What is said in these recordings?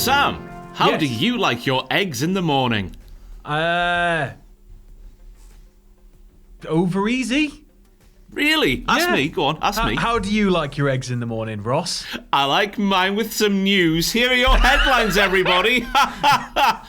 Sam, how Yes. do you like your eggs in the morning? Over easy? Really? Ask Yeah. me. Go on, ask me. How do you like your eggs in the morning, Ross? I like mine with some news. Here are your headlines, everybody.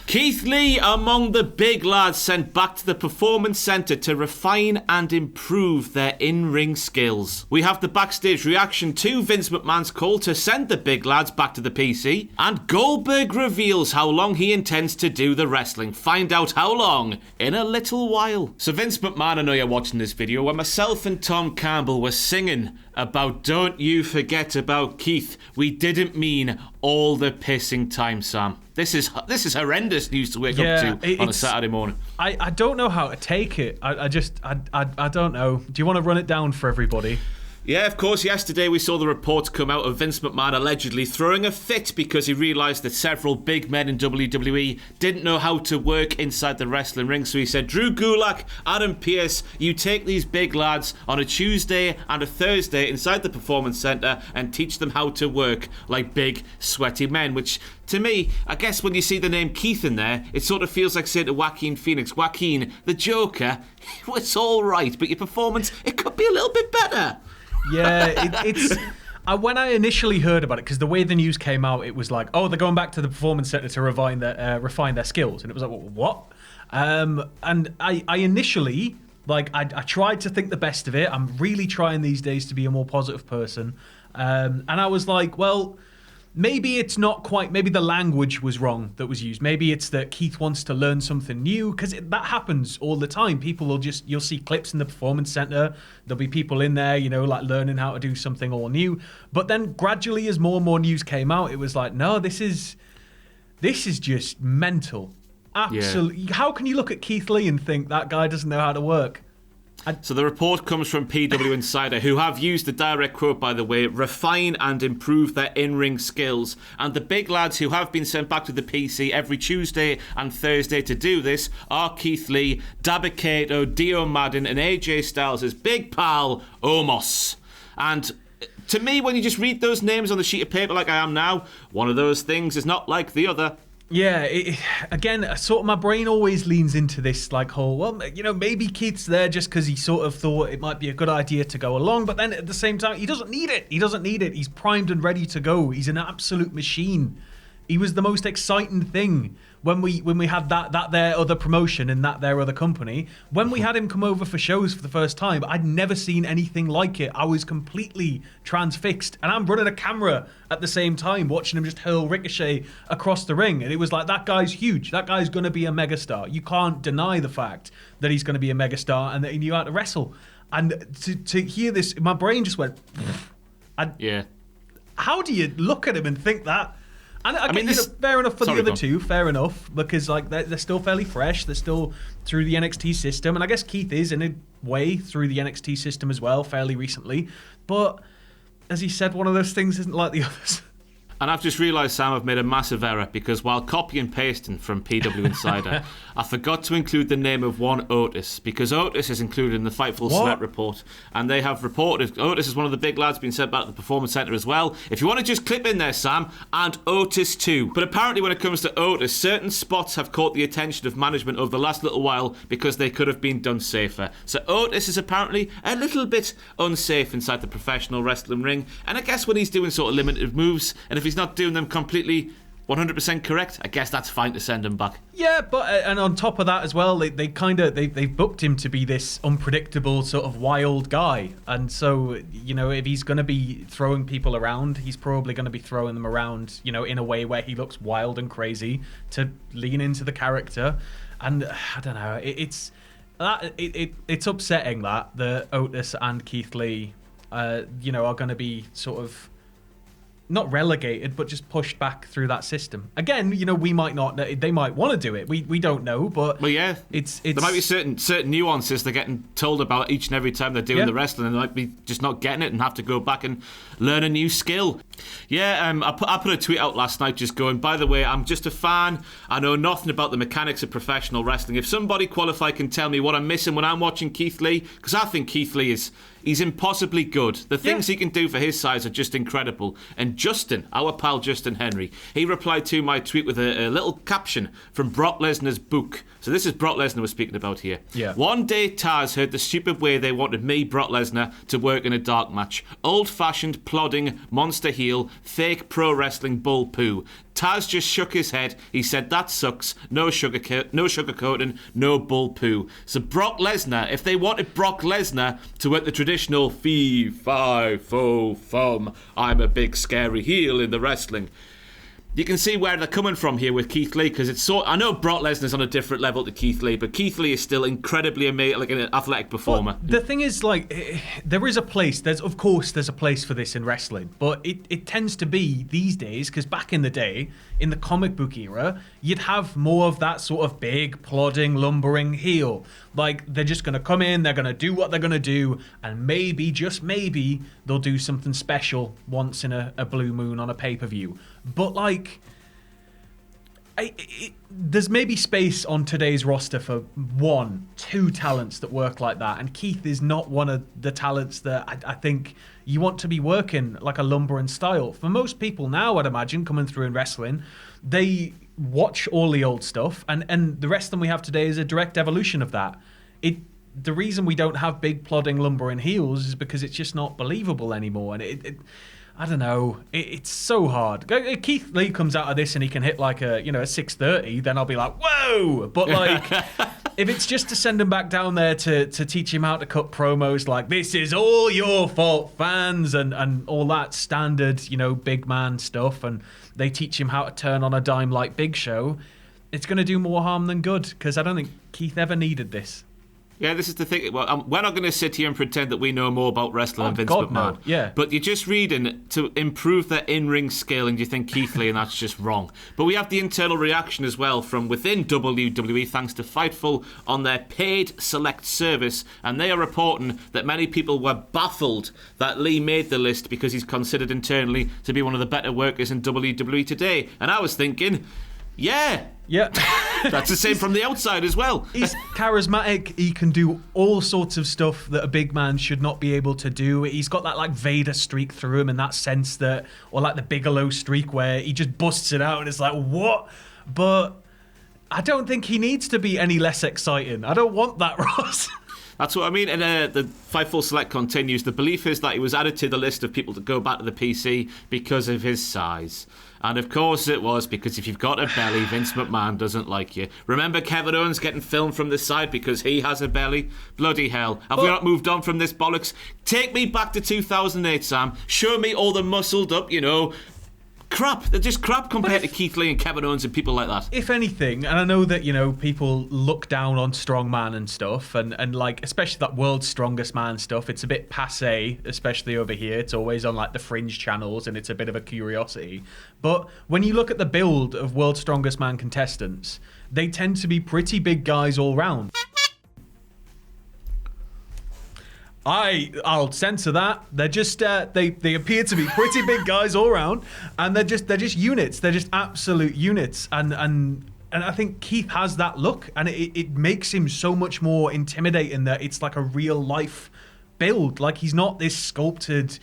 Keith Lee among the big lads sent back to the Performance Center to refine and improve their in-ring skills. We have the backstage reaction to Vince McMahon's call to send the big lads back to the PC. And Goldberg reveals how long he intends to do the wrestling. Find out how long in a little while. So Vince McMahon, I know you're watching this video, where myself and Tom Campbell were singing about "Don't you forget about Keith. We didn't mean all the pissing time, Sam." This is horrendous news to wake up to on a Saturday morning. I don't know how to take it. I don't know. Do you want to run it down for everybody? Yeah, of course, yesterday we saw the reports come out of Vince McMahon allegedly throwing a fit because he realised that several big men in WWE didn't know how to work inside the wrestling ring. So he said, Drew Gulak, Adam Pearce, you take these big lads on a Tuesday and a Thursday inside the Performance Center and teach them how to work like big, sweaty men, which to me, I guess when you see the name Keith in there, it sort of feels like saying to Joaquin Phoenix, Joaquin, the Joker, it's all right, but your performance, it could be a little bit better. Yeah, it's... when I initially heard about it, because the way the news came out, it was like, oh, they're going back to the Performance Center to refine their skills. And it was like, what? And I initially, I tried to think the best of it. I'm really trying these days to be a more positive person. And I was like, well, maybe it's not quite, maybe the language was wrong that was used. Maybe it's that Keith wants to learn something new, because that happens all the time. People will you'll see clips in the Performance Center. There'll be people in there, learning how to do something all new. But then gradually, as more and more news came out, it was like, no, this is just mental. Absolutely. Yeah. How can you look at Keith Lee and think that guy doesn't know how to work? So the report comes from PW Insider, who have used the direct quote, by the way, refine and improve their in-ring skills. And the big lads who have been sent back to the PC every Tuesday and Thursday to do this are Keith Lee, Dabba-Kato, Dio Madden, and AJ Styles' big pal, Omos. And to me, when you just read those names on the sheet of paper like I am now, one of those things is not like the other. Yeah, again, sort of my brain always leans into this whole, well, maybe Keith's there just because he sort of thought it might be a good idea to go along, but then at the same time, he doesn't need it. He's primed and ready to go. He's an absolute machine. He was the most exciting thing when we had that their other promotion and that their other company. When we had him come over for shows for the first time, I'd never seen anything like it. I was completely transfixed, and I'm running a camera at the same time, watching him just hurl Ricochet across the ring, and it was like, that guy's huge. That guy's going to be a megastar. You can't deny the fact that he's going to be a megastar and that he knew how to wrestle. And to hear this, my brain just went. Yeah. How do you look at him and think that? And I mean, fair enough for the other two, fair enough, because they're still fairly fresh. They're still through the NXT system, and I guess Keith is in a way through the NXT system as well, fairly recently. But as he said, one of those things isn't like the others. And I've just realised, Sam, I've made a massive error, because while copy and pasting from PW Insider, I forgot to include the name of one Otis, because Otis is included in the Fightful Select report, and they have reported Otis is one of the big lads being sent back to the Performance Center as well. If you want to just clip in there, Sam, and Otis too. But apparently when it comes to Otis, certain spots have caught the attention of management over the last little while because they could have been done safer. So Otis is apparently a little bit unsafe inside the professional wrestling ring, and I guess when he's doing sort of limited moves, and if he's not doing them completely 100% correct, I guess that's fine to send him back. Yeah, but and on top of that as well, they booked him to be this unpredictable sort of wild guy, and so if he's going to be throwing people around, he's probably going to be throwing them around in a way where he looks wild and crazy to lean into the character. And I don't know, it's upsetting that the Otis and Keith Lee are going to be sort of not relegated, but just pushed back through that system. Again, we might not. They might want to do it. We don't know, but well, yeah, it's there might be certain nuances they're getting told about each and every time they're doing the wrestling, and they might be just not getting it and have to go back and learn a new skill. Yeah, I put a tweet out last night just going, by the way, I'm just a fan. I know nothing about the mechanics of professional wrestling. If somebody qualified can tell me what I'm missing when I'm watching Keith Lee, because I think Keith Lee is He's impossibly good. The things he can do for his size are just incredible. And Justin, our pal Justin Henry, he replied to my tweet with a little caption from Brock Lesnar's book. So this is Brock Lesnar we're speaking about here. Yeah. One day Taz heard the stupid way they wanted me, Brock Lesnar, to work in a dark match. Old-fashioned, plodding, monster heel, fake pro wrestling bull poo. Taz just shook his head. He said, that sucks. No sugarcoating, no bull poo. So Brock Lesnar, if they wanted Brock Lesnar to work the traditional fee, fi, fo, fum, I'm a big scary heel in the wrestling, you can see where they're coming from here with Keith Lee, because it's so. I know Brock Lesnar's on a different level to Keith Lee, but Keith Lee is still incredibly amazing, like an athletic performer. Well, the thing is, like, there is a place. There's a place for this in wrestling, but it tends to be these days, because back in the day, in the comic book era, you'd have more of that sort of big, plodding, lumbering heel. Like, they're just going to come in, they're going to do what they're going to do, and maybe, just maybe, they'll do something special once in a blue moon on a pay-per-view. But, like, there's maybe space on today's roster for 1-2 talents that work like that, and Keith is not one of the talents that I think you want to be working like a lumbering style. For most people now, I'd imagine, coming through in wrestling, they watch all the old stuff, and the rest of them we have today is a direct evolution of that. The reason we don't have big plodding lumbering heels is because it's just not believable anymore, and I don't know. It's so hard. Keith Lee comes out of this and he can hit like a 630, then I'll be like, whoa! But like, if it's just to send him back down there to teach him how to cut promos like, this is all your fault, fans, and all that standard, big man stuff, and they teach him how to turn on a dime like Big Show, it's going to do more harm than good, because I don't think Keith ever needed this. Yeah, this is the thing. Well, we're not going to sit here and pretend that we know more about wrestling than Vince McMahon. No. Yeah. But you're just reading to improve their in-ring skill, and you think Keith Lee, and that's just wrong. But we have the internal reaction as well from within WWE, thanks to Fightful, on their paid select service, and they are reporting that many people were baffled that Lee made the list because he's considered internally to be one of the better workers in WWE today. And I was thinking, yeah. That's the same from the outside as well. He's charismatic. He can do all sorts of stuff that a big man should not be able to do. He's got that like Vader streak through him in that sense, that, or like the Bigelow streak where he just busts it out and it's like, what? But I don't think he needs to be any less exciting. I don't want that, Ross. That's what I mean. And the Fightful Select continues. The belief is that he was added to the list of people to go back to the PC because of his size. And of course it was, because if you've got a belly, Vince McMahon doesn't like you. Remember Kevin Owens getting filmed from the side because he has a belly? Bloody hell. Have we not moved on from this bollocks? Take me back to 2008, Sam. Show me all the muscled up, crap. They're just crap compared to Keith Lee and Kevin Owens and people like that. If anything, and I know that, people look down on strongman and stuff, and like, especially that World's Strongest Man stuff, it's a bit passé, especially over here. It's always on like the fringe channels, and it's a bit of a curiosity. But when you look at the build of World's Strongest Man contestants, they tend to be pretty big guys all round. I'll censor that. They're just they appear to be pretty big guys all around, and they're just units. They're just absolute units, and I think Keith has that look, and it makes him so much more intimidating that it's like a real life build. Like, he's not this sculpted,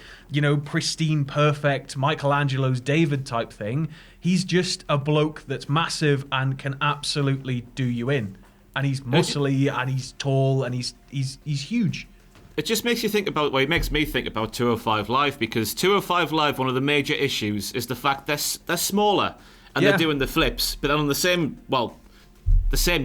pristine, perfect Michelangelo's David type thing. He's just a bloke that's massive and can absolutely do you in, and he's muscly and he's tall and he's huge. It just makes you think about, it makes me think about 205 Live, because 205 Live, one of the major issues is the fact they're smaller and they're doing the flips, but on the same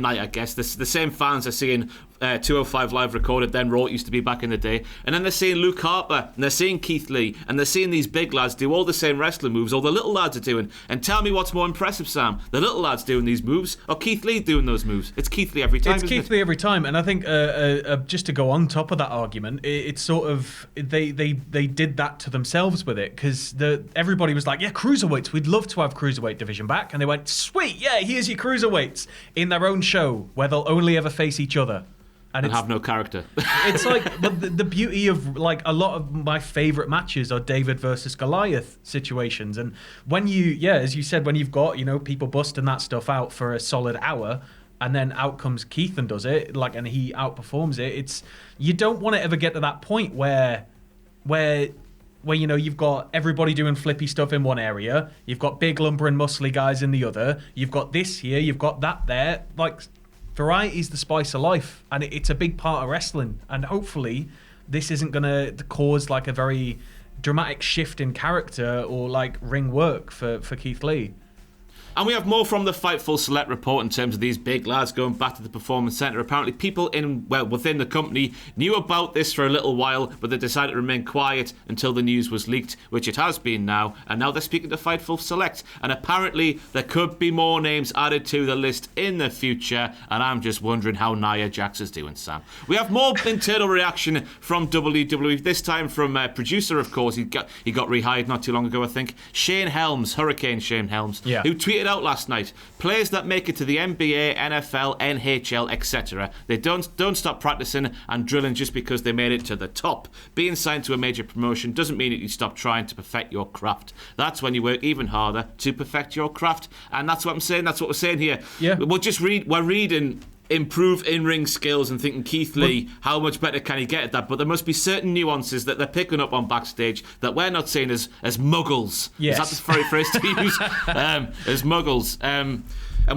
night, I guess, the same fans are seeing 205 Live recorded then Raw, it used to be back in the day, and then they're seeing Luke Harper and they're seeing Keith Lee and they're seeing these big lads do all the same wrestling moves all the little lads are doing. And tell me what's more impressive, Sam, the little lads doing these moves or Keith Lee doing those moves? It's Keith Lee every time. It's Keith Lee every time. And I think just to go on top of that argument, it's sort of they did that to themselves with it, because everybody was like, yeah, cruiserweights, we'd love to have cruiserweight division back, and they went, sweet, yeah, here's your cruiserweights in their own show where they'll only ever face each other. And have no character. It's like, but the beauty of, like, a lot of my favourite matches are David versus Goliath situations. And when as you said, when you've got, people busting that stuff out for a solid hour, and then out comes Keith and does it, and he outperforms it. You don't want to ever get to that point where you've got everybody doing flippy stuff in one area, you've got big lumbering muscly guys in the other, you've got this here, you've got that there. Variety is the spice of life, and it's a big part of wrestling. And hopefully, this isn't going to cause a very dramatic shift in character or ring work for Keith Lee. And we have more from the Fightful Select report in terms of these big lads going back to the Performance Center. Apparently people within the company knew about this for a little while, but they decided to remain quiet until the news was leaked, which it has been now. And now they're speaking to Fightful Select. And apparently there could be more names added to the list in the future. And I'm just wondering how Nia Jax is doing, Sam. We have more internal reaction from WWE, this time from producer, of course. He got rehired not too long ago, I think. Shane Helms, Hurricane Shane Helms, who tweeted out last night, players that make it to the NBA, NFL, NHL, etc. They don't stop practicing and drilling just because they made it to the top. Being signed to a major promotion doesn't mean that you stop trying to perfect your craft. That's when you work even harder to perfect your craft. And that's what I'm saying. That's what we're saying here. Yeah. We're reading improve in-ring skills and thinking Keith Lee, how much better can he get at that? But there must be certain nuances that they're picking up on Backstage that we're not seeing as muggles. Yes. Is that the very phrase to use? As muggles. And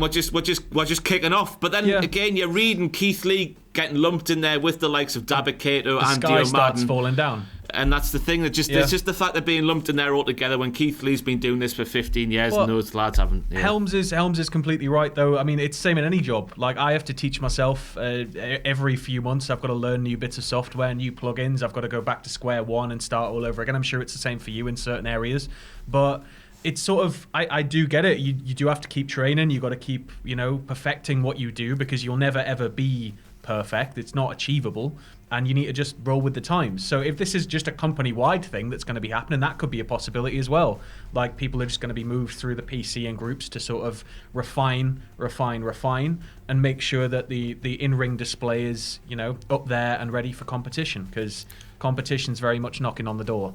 we're just kicking off. But then again, you're reading Keith Lee getting lumped in there with the likes of Dabba-Kato and Dio Sky starts Madden. falling down. And that's the thing, it's just the fact they're being lumped in there all together when Keith Lee's been doing this for 15 years and those lads haven't. Yeah. Helms is completely right, though. I mean, it's the same in any job. I have to teach myself every few months. I've got to learn new bits of software, new plugins. I've got to go back to square one and start all over again. I'm sure it's the same for you in certain areas. But it's sort of, I do get it. You do have to keep training. You've got to keep, perfecting what you do because you'll never, ever be perfect. It's not achievable. And you need to just roll with the times. So if this is just a company-wide thing that's going to be happening, that could be a possibility as well. People are just going to be moved through the PC and groups to sort of refine, and make sure that the in-ring display is, up there and ready for competition, because competition's very much knocking on the door.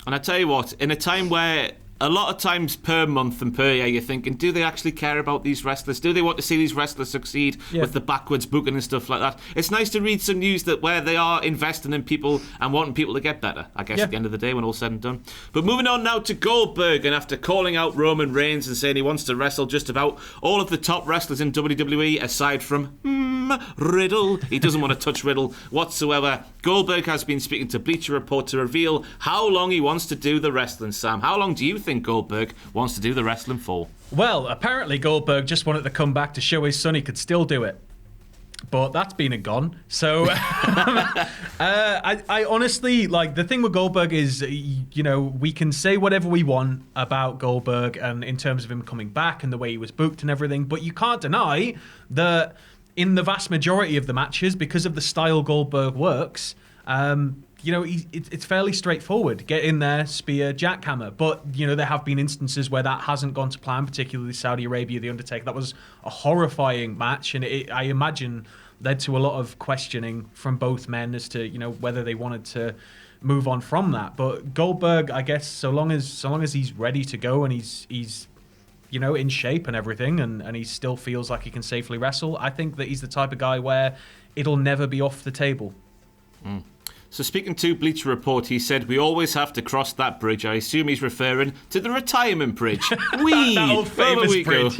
And I tell you what, in a time where a lot of times per month and per year you're thinking, do they actually care about these wrestlers? Do they want to see these wrestlers succeed with the backwards booking and stuff like that? It's nice to read some news that where they are investing in people and wanting people to get better, I guess, at the end of the day when all's said and done. But moving on now to Goldberg, and after calling out Roman Reigns and saying he wants to wrestle just about all of the top wrestlers in WWE aside from Riddle, he doesn't want to touch Riddle whatsoever. Goldberg has been speaking to Bleacher Report to reveal how long he wants to do the wrestling. Sam, how long do you think Goldberg wants to do the wrestling for? Well, apparently Goldberg just wanted to come back to show his son he could still do it. But that's been and gone. So I honestly, the thing with Goldberg is, we can say whatever we want about Goldberg and in terms of him coming back and the way he was booked and everything, but you can't deny that in the vast majority of the matches, because of the style Goldberg works, it's fairly straightforward. Get in there, spear, jackhammer. But, there have been instances where that hasn't gone to plan, particularly Saudi Arabia, The Undertaker. That was a horrifying match, and I imagine led to a lot of questioning from both men as to, whether they wanted to move on from that. But Goldberg, I guess, so long as he's ready to go and he's in shape and everything, and he still feels like he can safely wrestle, I think that he's the type of guy where it'll never be off the table. So speaking to Bleacher Report, he said, "We always have to cross that bridge." I assume he's referring to the retirement bridge. That old famous bridge.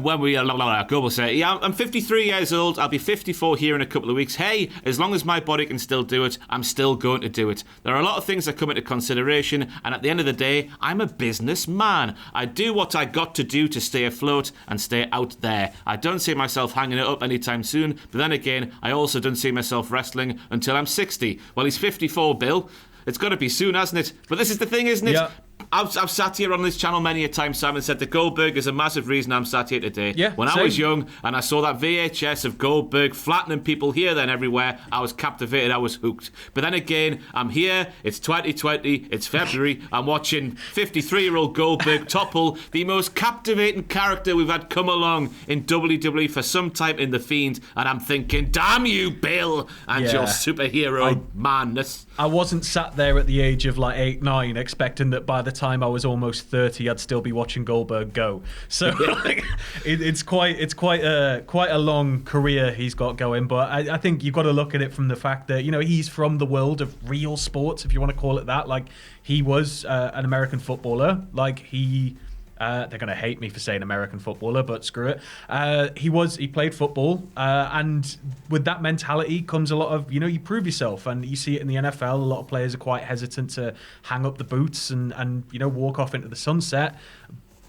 When we go, we'll say, yeah, I'm 53 years old. I'll be 54 here in a couple of weeks. Hey, as long as my body can still do it, I'm still going to do it. There are a lot of things that come into consideration, and at the end of the day, I'm a businessman. I do what I got to do to stay afloat and stay out there. I don't see myself hanging it up anytime soon, but then again, I also don't see myself wrestling until I'm 60. Well, he's 54, Bill. It's got to be soon, hasn't it? But this is the thing, isn't it? Yeah. I've sat here on this channel many a time, Simon, said that Goldberg is a massive reason I'm sat here today. Yeah, when same. I was young and I saw that VHS of Goldberg flattening people here, then everywhere, I was captivated, I was hooked. But then again, I'm here, it's 2020, it's February, I'm watching 53-year-old Goldberg topple the most captivating character we've had come along in WWE for some time in The Fiend, and I'm thinking, damn you, Bill, and your superhero madness. I wasn't sat there at the age of 8, 9 expecting that by the the time I was almost 30, I'd still be watching Goldberg go. So like, it's quite a long career he's got going. But I think you've got to look at it from the fact that, he's from the world of real sports, if you want to call it that. Like, he was an American footballer. Like, they're going to hate me for saying American footballer, but screw it. He played football, and with that mentality comes a lot of, you prove yourself, and you see it in the NFL. A lot of players are quite hesitant to hang up the boots and walk off into the sunset.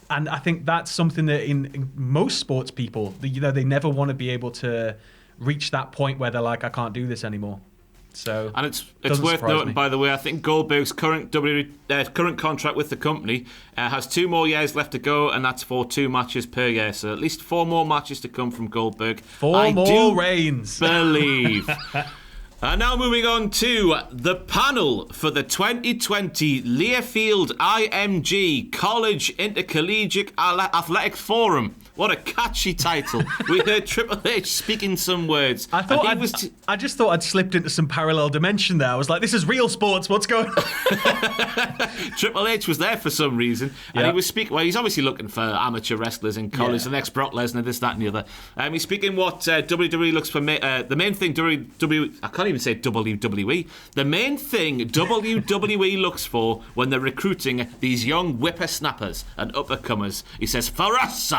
And I think that's something that in most sports people, they never want to be able to reach that point where they're like, I can't do this anymore. So, and it's worth noting, by the way, I think Goldberg's current contract with the company has 2 more years left to go, and that's for 2 matches per year. So at least 4 more matches to come from Goldberg. 4 more reigns. Believe. And now moving on to the panel for the 2020 Learfield IMG College Intercollegiate Athletics Forum. What a catchy title. We heard Triple H speaking some words. I just thought I'd slipped into some parallel dimension there. I was like, this is real sports. What's going on? Triple H was there for some reason. And he was speaking. Well, he's obviously looking for amateur wrestlers in college. The next Brock Lesnar, this, that, and the other. He's speaking what WWE looks for. The main thing WWE. I can't even say WWE. The main thing WWE looks for when they're recruiting these young whippersnappers and uppercomers. He says, for us,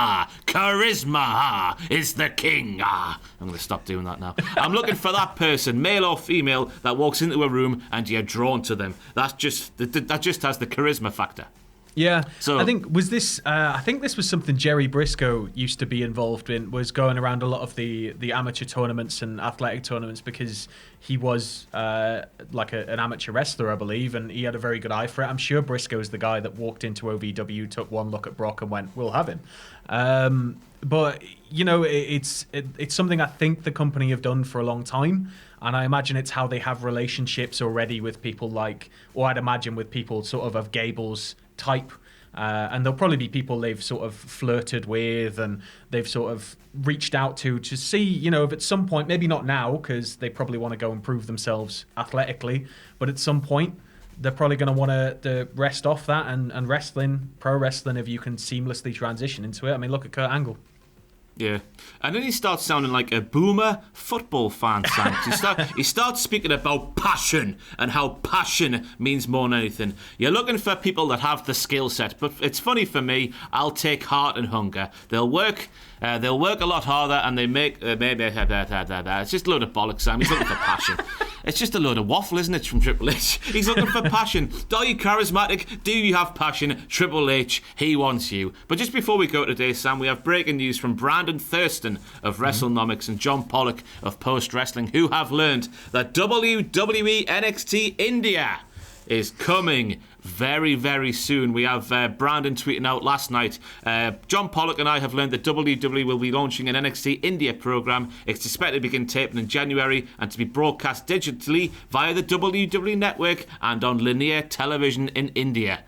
charisma is the king. I'm going to stop doing that now. I'm looking for that person, male or female, that walks into a room and you're drawn to them. That just has the charisma factor. Yeah, so I think this was something Jerry Briscoe used to be involved in, was going around a lot of the amateur tournaments and athletic tournaments, because he was like an amateur wrestler, I believe, and he had a very good eye for it. I'm sure Briscoe's the guy that walked into OVW, took one look at Brock and went, we'll have him. But, it's something I think the company have done for a long time. And I imagine it's how they have relationships already with people I'd imagine with people sort of Gable's type. And there'll probably be people they've sort of flirted with and they've sort of reached out to see, if at some point, maybe not now, because they probably want to go and prove themselves athletically, but at some point, they're probably going to want to rest off that and pro wrestling, if you can seamlessly transition into it. I mean, look at Kurt Angle. Yeah. And then he starts sounding like a boomer football fan sounds. He starts speaking about passion and how passion means more than anything. You're looking for people that have the skill set, but it's funny for me, I'll take heart and hunger. They'll work a lot harder and they make... it's just a load of bollocks, Sam. He's looking for passion. It's just a load of waffle, isn't it, from Triple H? He's looking for passion. Are you charismatic? Do you have passion? Triple H, he wants you. But just before we go today, Sam, we have breaking news from Brandon Thurston of WrestleNomics and John Pollock of Post Wrestling, who have learned that WWE NXT India is coming very, very soon. We have Brandon tweeting out last night. John Pollock and I have learned that WWE will be launching an NXT India program. It's expected to begin taping in January and to be broadcast digitally via the WWE network and on linear television in India.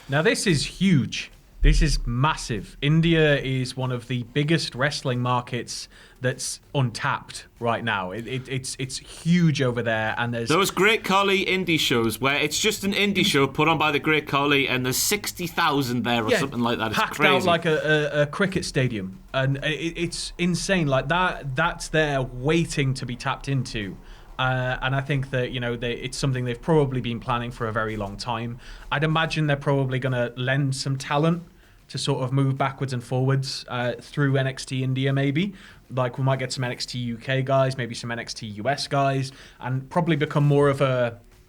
Now, this is huge. This is massive. India is one of the biggest wrestling markets that's untapped right now. It's huge over there, and there's those Great Khali indie shows where it's just an indie show put on by the Great Khali, and there's 60,000 there or something like that. It's packed crazy. Out like a cricket stadium, and it's insane. Like that's there waiting to be tapped into. And I think that, it's something they've probably been planning for a very long time. I'd imagine they're probably going to lend some talent to sort of move backwards and forwards through NXT India, maybe. Like, we might get some NXT UK guys, maybe some NXT US guys, and probably become more of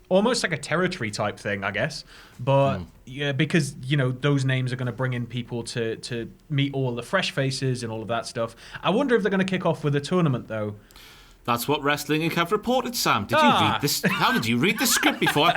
almost like a territory type thing, I guess. But yeah, because, those names are going to bring in people to meet all the fresh faces and all of that stuff. I wonder if they're going to kick off with a tournament, though. That's what Wrestling Inc. have reported, Sam. Did you read this? How did you read the script before?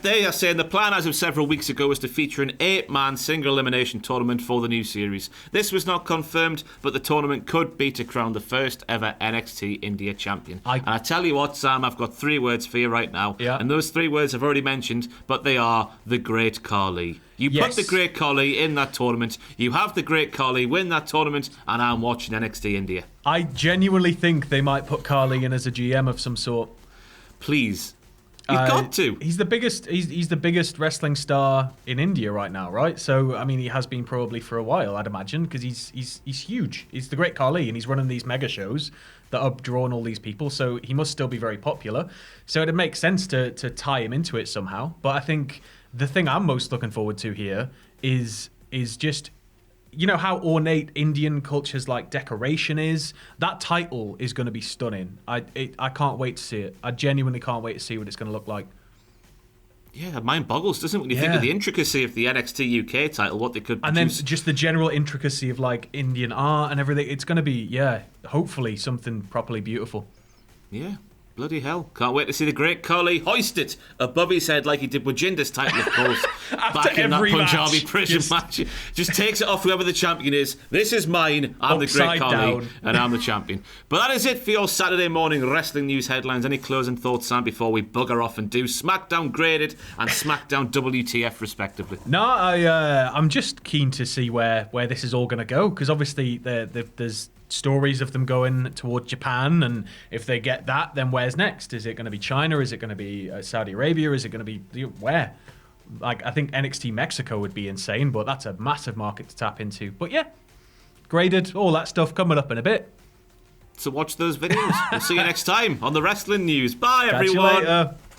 They are saying the plan as of several weeks ago was to feature an 8-man single elimination tournament for the new series. This was not confirmed, but the tournament could be to crown the first ever NXT India champion. And I tell you what, Sam, I've got 3 words for you right now. Yeah. And those 3 words I've already mentioned, but they are the Great Khali. You put the Great Khali in that tournament, you have the Great Khali win that tournament, and I'm watching NXT India. I genuinely think they might put Khali in as a GM of some sort. Please. You've got to. He's the biggest. He's the biggest wrestling star in India right now, right? So I mean, he has been probably for a while, I'd imagine, because he's huge. He's the Great Khali, and he's running these mega shows that are drawing all these people. So he must still be very popular. So it'd make sense to tie him into it somehow. But I think the thing I'm most looking forward to here is just, you know how ornate Indian culture's like decoration is? That title is going to be stunning. I can't wait to see it. I genuinely can't wait to see what it's going to look like. Yeah, mind boggles, doesn't it? When you think of the intricacy of the NXT UK title, what they could produce. And then just the general intricacy of like Indian art and everything. It's going to be, hopefully something properly beautiful. Yeah. Bloody hell. Can't wait to see the Great Khali hoist it above his head like he did with Jinder's title, of course. back in that Punjabi prison match. Just takes it off whoever the champion is. This is mine. I'm the Great Khali. And I'm the champion. But that is it for your Saturday morning wrestling news headlines. Any closing thoughts, Sam, before we bugger off and do SmackDown Graded and SmackDown WTF, respectively? No, I'm just keen to see where this is all going to go. Because obviously there's stories of them going toward Japan, and if they get that, then where's next? Is it going to be China? Is it going to be Saudi Arabia? Is it going to be where? Like, I think NXT Mexico would be insane, but that's a massive market to tap into. But yeah, Graded, all that stuff coming up in a bit. So watch those videos. We'll see you next time on the Wrestling News. Bye, everyone. Catch you later.